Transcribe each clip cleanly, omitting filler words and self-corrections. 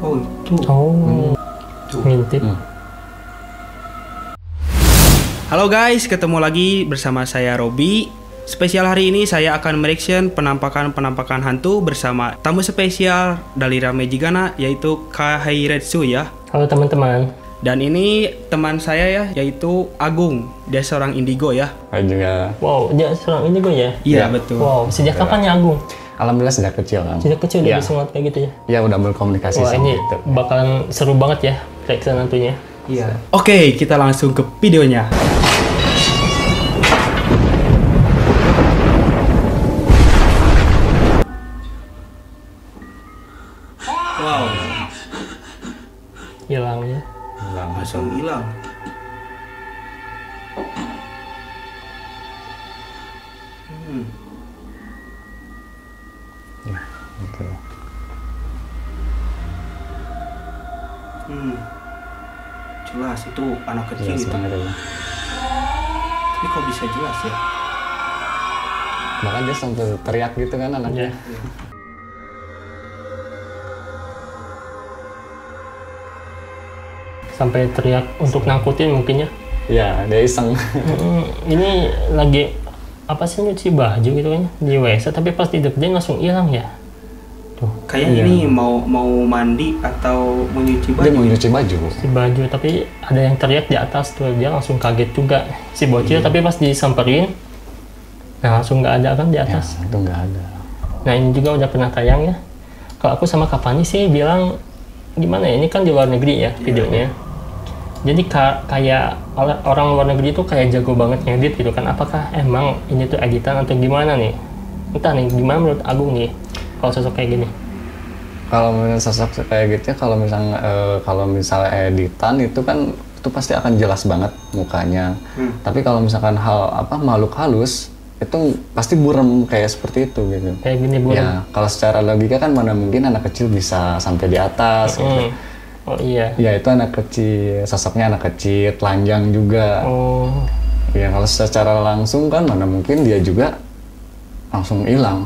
Oh itu. Oh, ngintip. Halo guys, ketemu lagi bersama saya Robi. Spesial hari ini saya akan mereaction penampakan hantu bersama tamu spesial dari Rame Jigana, yaitu Kaheiretsu ya. Halo teman-teman. Dan ini teman saya ya, yaitu Agung. Dia seorang indigo ya. Saya juga. Wow, dia seorang indigo ya? Iya betul. Wow, sejak kapan ya Agung? Alhamdulillah sejak kecil kan. Sejak kecil Ya. udah bisa ngeliat kayak gitu ya? Ya udah berkomunikasi Wah, sama ini gitu. bakalan seru banget ya reaction hantunya. Iya. Oke, kita langsung ke videonya. Wow, Hilang ya. langsung hilang. Ya, gitu. Jelas itu anak kecil Jelas itu. banget ya. Tapi kok bisa jelas ya? Bahkan dia sampai teriak gitu kan anaknya. Ya. Sampai teriak untuk nangkutin mungkin ya. Ya, dia iseng. Ini lagi apa sih nyuci baju gitu kan di WC, tapi pas dideketin langsung hilang ya. Tuh, Kayaknya ini mau mandi atau mau nyuci baju. Dia mau nyuci baju. si baju, tapi ada yang teriak di atas tuh, dia langsung kaget juga si bocil. Tapi pas disamperin, nah langsung nggak ada kan di Ya, atas. itu nggak ada. Nah ini juga udah pernah tayang ya. Kalau aku sama Kapani sih bilang gimana ya, ini kan di luar negeri ya videonya. Jadi kayak orang luar negeri itu kayak jago banget ngedit gitu kan. Apakah emang ini tuh editan atau gimana nih? Entah nih, gimana menurut Agung nih kalau sosok kayak gini? Kalau misalnya sosok kayak gitu ya, kalau misalnya editan itu kan itu pasti akan jelas banget mukanya. Tapi kalau misalkan makhluk halus itu pasti buram kayak seperti itu gitu. Kayak gini buram. Ya, kalau secara logika kan mana mungkin anak kecil bisa sampai di atas gitu. Oh iya. Ya itu anak kecil, sosoknya anak kecil, telanjang juga. Oh Ya kalau secara langsung kan mana mungkin dia juga langsung hilang.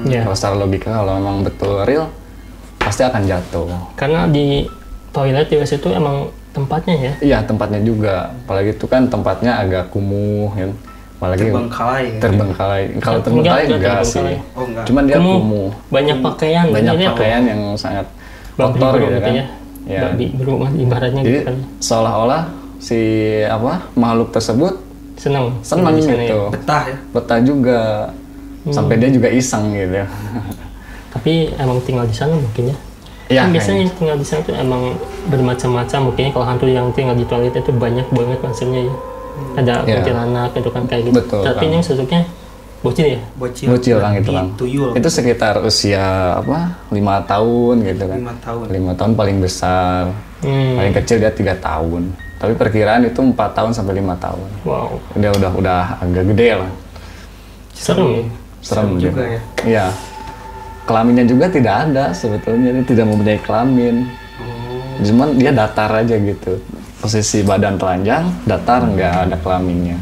iya. Kalau secara logika kalau memang betul real pasti akan jatuh. Karena di toilet di WC itu emang tempatnya ya. Iya tempatnya juga, apalagi itu kan tempatnya agak kumuh ya. Apalagi terbengkalai. Kalau terbengkalai enggak sih. Oh enggak. Cuman dia Kumuh, kumuh. banyak pakaian. Banyak Jadi pakaian yang sangat babi kotor beruk gitu kan. ya. Babi berumah ibaratnya Jadi gitu kan. seolah-olah si makhluk tersebut Seneng senang di sana gitu. ya. Betah ya. Betah juga. Sampai dia juga iseng gitu. Tapi emang tinggal di sana mungkin ya. Iya, Kan biasanya yang tinggal di sana tuh emang bermacam-macam. Mungkin kalau hantu yang tinggal di toilet itu banyak banget maksudnya ya. Ada Iya. kuntilanak gitu kan kayak gitu. Betul, Tapi Kang. ini sosoknya bocil ya. Bocil kan gitu kan. Tuyul. Itu sekitar usia 5 tahun gitu kan. 5 tahun. 5 tahun paling besar. Paling kecil dia 3 tahun. Tapi perkiraan itu 4 tahun sampai 5 tahun. Wow. Dia udah agak gede lah. Serem ya. Serem juga ya. Iya. Kelaminnya juga tidak ada sebetulnya, dia tidak mempunyai kelamin. Cuman dia datar aja gitu. Posisi badan telanjang, datar nggak ada kelaminnya.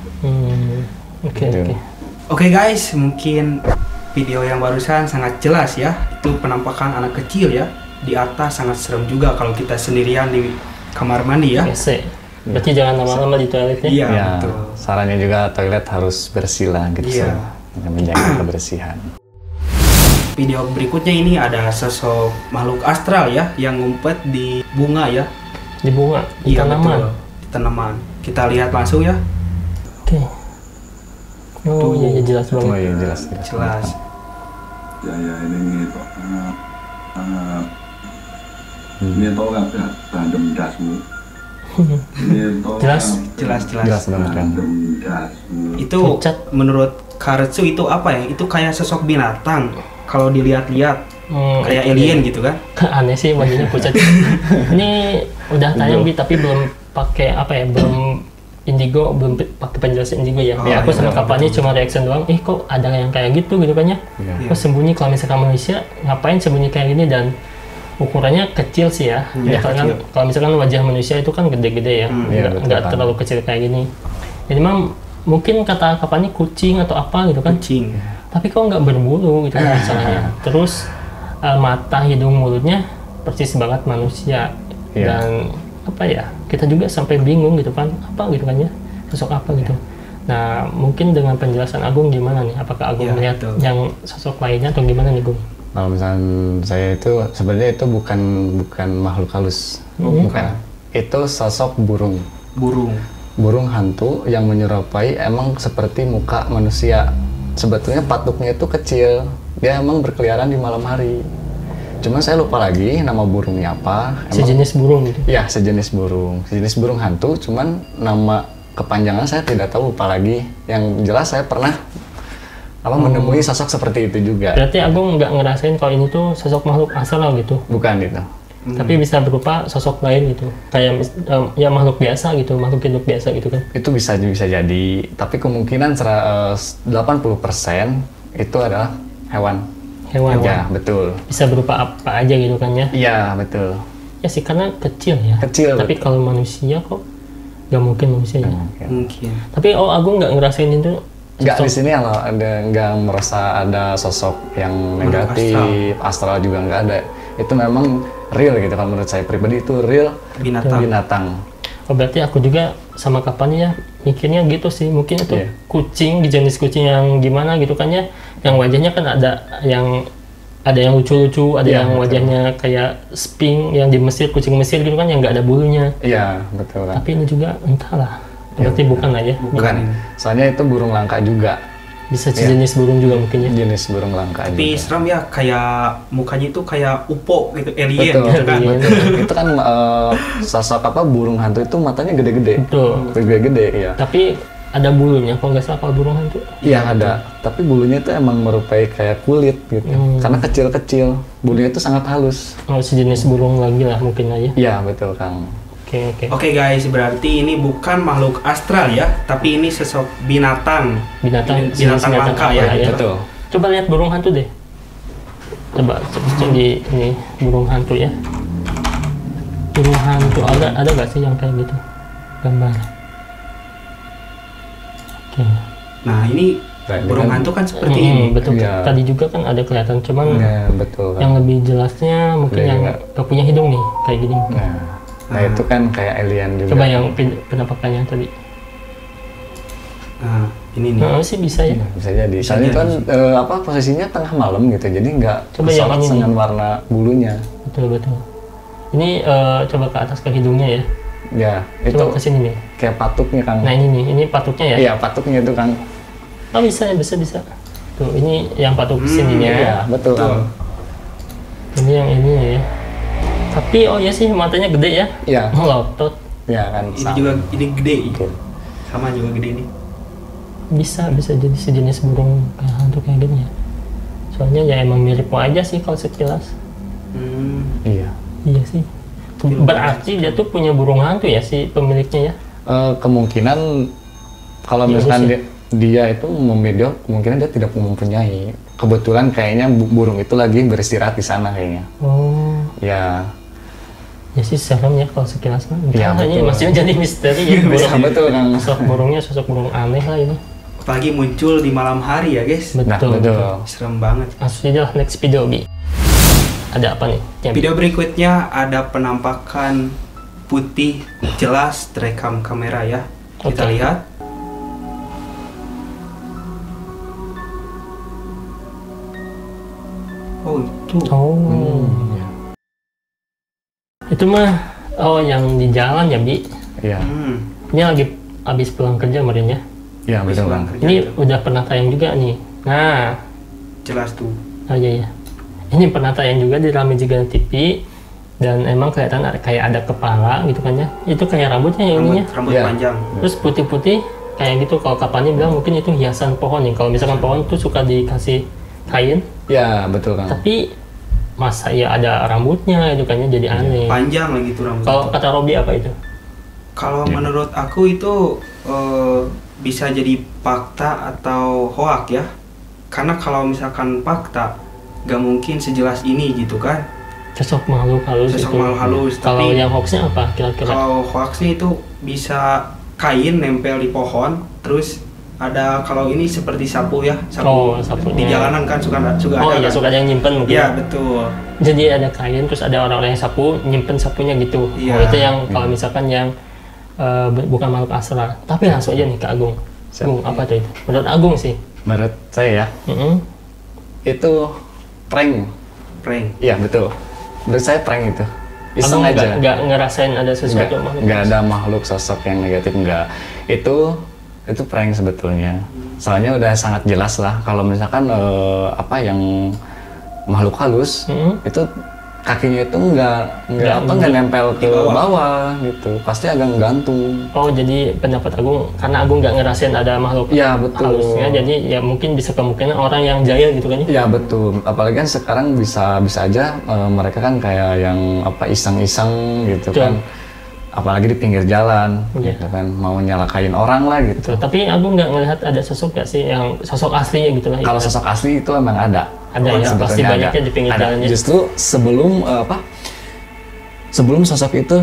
Oke. Gitu. Oke guys, mungkin video yang barusan sangat jelas ya. Itu penampakan anak kecil ya. Di atas sangat serem juga kalau kita sendirian di kamar mandi ya. WC. Berarti jangan lama-lama di toiletnya. Iya, Ya, betul. sarannya juga toilet harus bersih lah gitu. Iya. Dengan menjaga kebersihan. Video berikutnya ini ada sosok makhluk astral ya yang ngumpet di bunga ya. Di bunga, di Iya, tanaman. betul. Di tanaman. Kita lihat langsung ya. Oke. Oh iya, jelas Oh banget. iya jelas. Jelas. Ya ini ini tau nggak random dasmu. Jelas. Jelas banget kan. Random dasmu. Itu Pucat. menurut Karetsu itu apa ya? Itu kayak sosok binatang. Kalau dilihat-lihat kayak itu alien dia. gitu kan. Aneh sih bajunya pucat. Ini udah tayang Bi, tapi belum pakai apa ya, belum indigo, belum pakai penjelasan indigo ya. Oh, Ya aku iya, sama Kapani cuma reaction doang. Kok ada yang kayak gitu gitu kan ya? Iya. Kok sembunyi, kalau misalkan manusia ngapain sembunyi kayak gini, dan ukurannya kecil sih ya. Iya, Kan kecil. kalau misalkan wajah manusia itu kan gede-gede ya. Iya, betul, Nggak kan. terlalu kecil kayak gini. Jadi memang mungkin kata Kapani kucing atau apa gitu kan. Kucing. Tapi kok nggak berbulu gitu kan misalnya. Terus mata, hidung, mulutnya persis banget manusia. Iya. Dan apa ya, kita juga sampai bingung gitu kan, apa gitu kan ya, sosok apa gitu. Nah mungkin dengan penjelasan Agung gimana nih, apakah Agung Iya, melihat betul. yang sosok lainnya atau gimana nih Gung? Kalau misalnya saya itu sebenarnya itu bukan makhluk halus, bukan. Itu sosok burung. Burung hantu yang menyerupai emang seperti muka manusia. Sebetulnya patuknya itu kecil, dia emang berkeliaran di malam hari. Cuman saya lupa lagi nama burungnya apa. Sejenis burung gitu? Ya, sejenis burung hantu. Cuman nama kepanjangan saya tidak tahu, lupa lagi. Yang jelas saya pernah menemui sosok seperti itu juga. Berarti Agung nggak ngerasain kalau ini tuh sosok makhluk astral gitu? Bukan itu. Tapi bisa berupa sosok lain gitu, kayak ya makhluk biasa gitu, makhluk hidup biasa gitu kan? Itu bisa jadi, tapi kemungkinan 80% itu adalah hewan. Hewan. Ya, betul. Bisa berupa apa aja gitu kan ya? Iya, betul. Ya sih, karena kecil ya. Kecil, Tapi betul. kalau manusia kok nggak mungkin manusia ya. Mungkin. Tapi Agung nggak ngerasain itu? Nggak, di sosok- sini nggak merasa ada sosok yang negatif, astral juga nggak ada. Itu memang real gitu kan, menurut saya pribadi itu real binatang. Oh berarti aku juga sama kapan ya mikirnya gitu sih, mungkin itu Iya. kucing, jenis kucing yang gimana gitu kan ya, yang wajahnya kan ada yang lucu-lucu, ada Iya, yang betul. wajahnya kayak sphinx yang di Mesir, kucing Mesir gitu kan, yang nggak ada bulunya. Iya, betul kan. Tapi ini juga entahlah, berarti bukan lah ya. Bukan. Soalnya itu burung langka juga. Bisa sejenis burung juga mungkin ya. Jenis burung langka Tapi juga. serem ya, kayak mukanya itu kayak UFO gitu, alien Betul, gitu kan. Alien. betul. Itu kan sosok burung hantu itu matanya gede-gede. Betul. Gede-gede, ya. Tapi ada bulunya, kalau nggak salah kalau burung hantu. Iya ada, tapi bulunya itu emang merupai kayak kulit gitu. Karena kecil-kecil, bulunya itu sangat halus. Oh sejenis burung lagi lah mungkin aja. Iya betul Kang. Oke. Oke guys, berarti ini bukan makhluk astral ya, tapi ini sosok binatang. Binatang jenis Binatang langka apa ya, Betul. Coba lihat burung hantu deh. Coba cek di ini burung hantu ya. Burung hantu ada nggak sih yang kayak gitu gambar? Oke. Nah ini Nah, ini burung kan- hantu kan seperti ini. Betul. Iya. Tadi juga kan ada kelihatan, cuman Nah, betul kan. yang lebih jelasnya mungkin Iya, yang iya. nggak punya hidung nih kayak gini. Nah itu kan kayak alien juga. Coba yang penampakannya tadi. Nah ini nih. Nah, sih bisa ya. Bisa jadi. Soalnya itu kan posisinya tengah malam gitu, jadi nggak Coba yang kesorot ini dengan nih. warna bulunya. Betul. Ini coba ke atas ke hidungnya ya. Ya itu Coba ke sini nih. kayak patuknya Kang. Nah ini nih, ini patuknya ya. Iya patuknya itu Kang. Oh bisa. Tuh ini yang patuk sininya. Iya betul Kang. Ini yang ini ya. Tapi oh ya sih matanya gede ya. Iya. Melotot. Ya kan. Ini sama. juga ini gede. Betul. Sama juga gede nih. Bisa jadi sejenis burung kayak hantu kayak gini ya. Soalnya ya emang mirip aja sih kalau sekilas. Iya. Iya sih. Berarti dia tuh punya burung hantu ya si pemiliknya ya. Kemungkinan kalau Iya, misalkan sih. dia itu memilih, kemungkinan dia tidak mempunyai. Kebetulan kayaknya burung itu lagi beristirahat di sana kayaknya. Oh. Ya. Ya sih serem ya kalau sekilas mah. Iya, Entah, ini betul. masih jadi misteri ya. Betul Kang. Sosok burung aneh lah ini. Apalagi muncul di malam hari ya guys. Nah Betul. betul. Serem banget. Langsung aja lah next video Bi. Ada apa nih? Video berikutnya ada penampakan putih jelas terekam kamera ya. Kita Oke. lihat. Oh itu. Oh. Itu mah yang di jalan ya Bi. Iya. Ini lagi habis pulang kerja kemarin ya. Iya betul Pulang Kang. kerja Ini itu. udah pernah tayang juga nih. Nah, Jelas tuh. iya. Ini pernah tayang juga di Rame Jigana TV dan emang kelihatan kayak ada kepala gitu kan ya. Itu kayak rambutnya ya ininya. Rambut Iya. panjang. Terus putih-putih kayak gitu. Kalau kapannya bilang mungkin itu hiasan pohon nih. Kalau misalkan pohon tuh suka dikasih kain, Iya betul Kang. tapi masa ya ada rambutnya itu kan ya, jadi aneh. Panjang lagi tuh rambut. Kalau kata Robi apa itu? Kalau menurut aku itu bisa jadi fakta atau hoak ya. Karena kalau misalkan fakta, gak mungkin sejelas ini gitu kan. Sosok makhluk halus Sosok itu. makhluk halus, Kalau tapi- yang hoaxnya apa kira-kira? Kalau hoaxnya itu bisa kain nempel di pohon, terus ada kalau ini seperti sapu ya, Oh, sapunya. di jalanan kan suka Oh ada iya, kan? suka ada yang nyimpen mungkin. Iya betul. Jadi ada kain, terus ada orang-orang yang sapu, nyimpen sapunya gitu. Iya. Oh, itu yang kalau misalkan yang bukan makhluk astral. Tapi langsung aja nih ke Agung. Siap. Agung, apa tuh itu? Menurut Agung sih. Menurut saya ya, Mm-mm. itu prank. Prank. Iya betul. Menurut saya prank itu. Iseng Agung aja. nggak ngerasain ada sesuatu makhluk. Nggak ada makhluk sosok yang negatif, nggak. Itu prank sebetulnya. Soalnya udah sangat jelas lah kalau misalkan apa yang makhluk halus itu kakinya itu nggak nempel ke bawah gitu, pasti agak gantung. Oh, jadi pendapat Agung karena Agung nggak ngerasain ada makhluk Iya betul. halusnya, jadi ya mungkin bisa kemungkinan orang yang jahil gitu kan ya. Iya betul. Apalagi kan sekarang bisa aja mereka kan kayak yang apa iseng-iseng gitu Betul. kan. Apalagi di pinggir jalan, Iya. gitu kan, mau nyalakain orang lah gitu. Tuh, tapi Agung nggak ngelihat ada sosok nggak sih yang sosok asli gitu lah. Kalau sosok asli itu emang ada. Ada ya, Sebetulnya pasti banyaknya di pinggir ada. jalannya. Justru sebelum sosok itu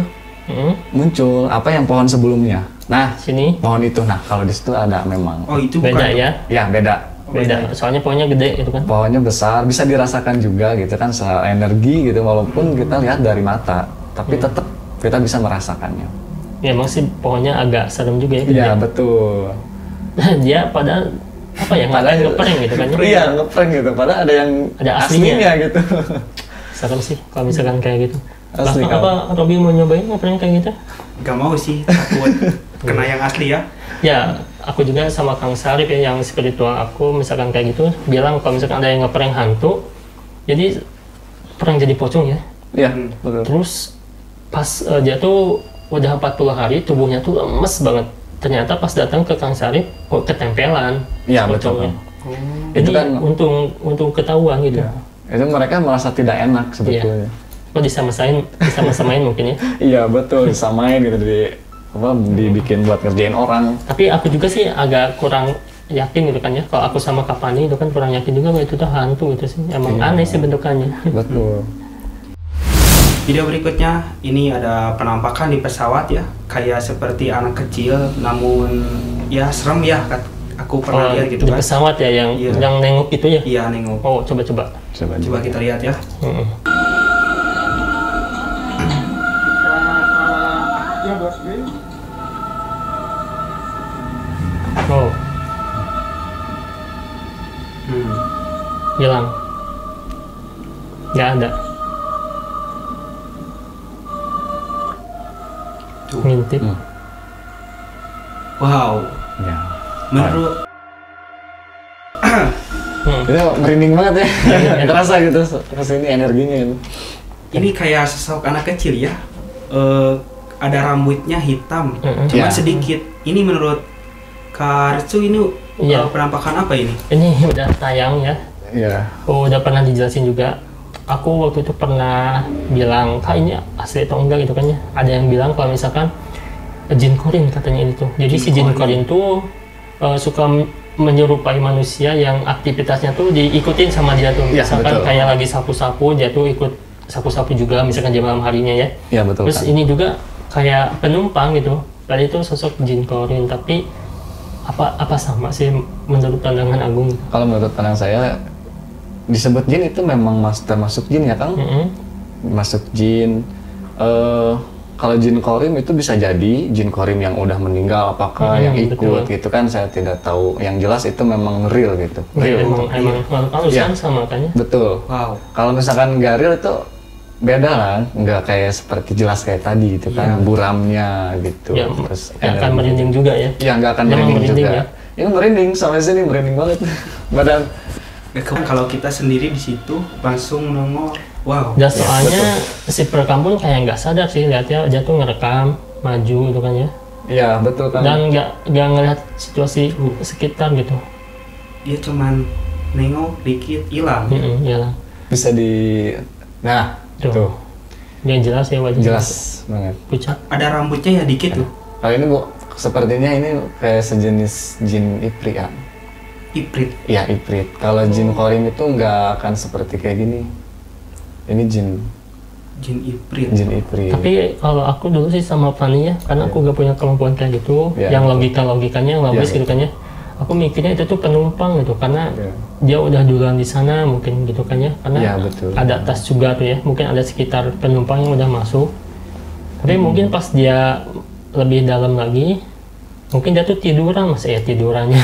muncul, apa yang pohon sebelumnya. Nah, Sini pohon itu, nah kalau di situ ada memang. Oh itu beda bukan. ya, Ya beda. beda. Soalnya pohonnya gede gitu kan. Pohonnya besar, bisa dirasakan juga gitu kan, secara energi gitu, walaupun kita lihat dari mata, tapi tetap kita bisa merasakannya. Ya emang sih pohonnya agak serem juga ya. Iya betul. Dia padahal apa ya ngeprank gitu kan ya. Iya ngeprank gitu, padahal ada yang Ada aslinya. gitu. Serem sih kalau misalkan kayak gitu. Asli, Bahkan apa Robby mau nyobain ngeprank kayak gitu? Gak mau sih, takut kena yang asli ya. Ya, aku juga sama Kang Sarip ya, yang spiritual aku misalkan kayak gitu bilang kalau misalkan ada yang ngeprank hantu, jadi prank jadi pocong ya. Iya betul. Terus pas dia tuh udah 40 hari tubuhnya tuh lemes banget. Ternyata pas datang ke Kang Sarip kok ketempelan. Iya betul. pocongnya. Itu Jadi kan untung ketahuan gitu. itu mereka merasa tidak enak sebetulnya. Kok disama-samain mungkin ya. Iya betul, disamain gitu dibikin buat ngerjain orang. Tapi aku juga sih agak kurang yakin gitu kan ya. Kalau aku sama Kapani itu kan kurang yakin juga bahwa itu tuh hantu gitu sih. Emang aneh sih bentukannya. Betul. Video berikutnya ini ada penampakan di pesawat ya, kayak seperti anak kecil, namun ya serem ya. Aku pernah lihat gitu di kan. pesawat ya yang Iya. yang nengok gitu ya. Iya nengok. Oh, coba. Coba kita lihat ya. Mm-mm. Oh, hilang. Nggak ada. Tuh. Ngintip. Wow. Ya. Menurut Itu merinding banget ya. Terasa gitu, kesini energinya itu. ini kayak sosok anak kecil ya. Ada rambutnya hitam, cuma Ya. sedikit. Ini menurut Kak Ritsu ini Iya. penampakan apa ini? Ini udah tayang ya. Iya. Oh, udah pernah dijelasin juga. Aku waktu itu pernah bilang, Kak ini asli atau enggak gitu kan ya. Ada yang bilang kalau misalkan jin korin katanya itu. Jadi si jin korin tuh suka menyerupai manusia yang aktivitasnya tuh diikutin sama dia tuh. Iya, Misalkan betul. kayak lagi sapu-sapu, dia tuh ikut sapu-sapu juga misalkan jam malam harinya ya. Iya betul Terus kan. ini juga kayak penumpang gitu. Tadi itu sosok jin korin, tapi apa sama sih menurut pandangan Agung? Kalau menurut pandang saya disebut jin itu memang termasuk jin ya Kang. Masuk jin. Kalau jin korim itu bisa jadi jin korim yang udah meninggal, apakah yang ikut betul. gitu kan saya tidak tahu. Yang jelas itu memang real gitu. Ya, Real. emang halus Iya. kan sama kan ya. Betul. Wow. Kalau misalkan nggak real itu beda lah, nggak kayak seperti jelas kayak tadi gitu kan, buramnya gitu. Ya, Terus ya akan energi. merinding juga ya. Iya nggak akan Memang merinding merinding juga. ya? Ini merinding sampai sini merinding banget badan. Kalau kita sendiri di situ langsung nongol, wow. Dan soalnya si perekam pun kayak nggak sadar sih, lihatnya dia tuh ngerekam maju gitu kan ya. Iya betul kan. Dan nggak ngelihat situasi sekitar gitu. Dia cuman nengok dikit hilang. Iya lah. Bisa di, nah tuh Yang jelas ya wajah. jelas banget. Pucat. Ada rambutnya ya dikit tuh. Kalau ini bu, sepertinya ini kayak sejenis jin ifrit ya. Iprit. Iya ifrit. Kalau jin korim itu nggak akan seperti kayak gini. Ini jin Iprit. ifrit. Tapi kalau aku dulu sih sama Fanny ya, karena aku gak punya kemampuan kayak gitu, Iya. yang logikanya yang logis Iya, gitu kan ya. aku mikirnya itu tuh penumpang gitu karena Iya. dia udah duluan di sana mungkin gitu kan ya, karena Iya, betul. ada tas juga tuh ya, mungkin ada sekitar penumpang yang udah masuk. Tapi mungkin pas dia lebih dalam lagi, mungkin dia tuh tiduran mas ya tidurannya.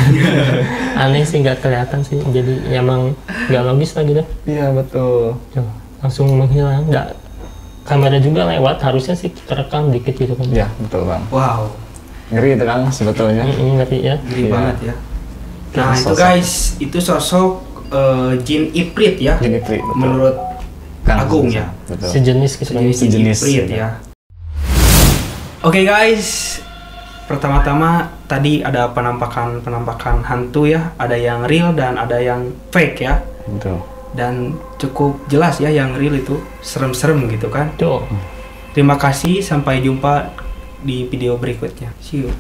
Aneh sih, nggak kelihatan sih, jadi emang nggak logis lah gitu. Iya betul. Tuh, langsung menghilang, nggak kamera juga lewat, harusnya sih kita rekam dikit gitu kan. Iya betul bang. Wow, Ngeri itu kan sebetulnya. Ngerti ya. ngeri Iya. banget ya. Nah itu Sosok. guys, itu sosok jin Ifrit ya, Jin Ifrit, betul. menurut Kang Agung Sisa, ya. Betul. Sejenis gitu kan. sejenis jin Sejenis, Ifrit ya. ya. Oke guys, pertama-tama tadi ada penampakan hantu ya, ada yang real dan ada yang fake ya, Betul. dan cukup jelas ya yang real itu serem-serem gitu kan. Tuh. Terima kasih, sampai jumpa di video berikutnya. See you.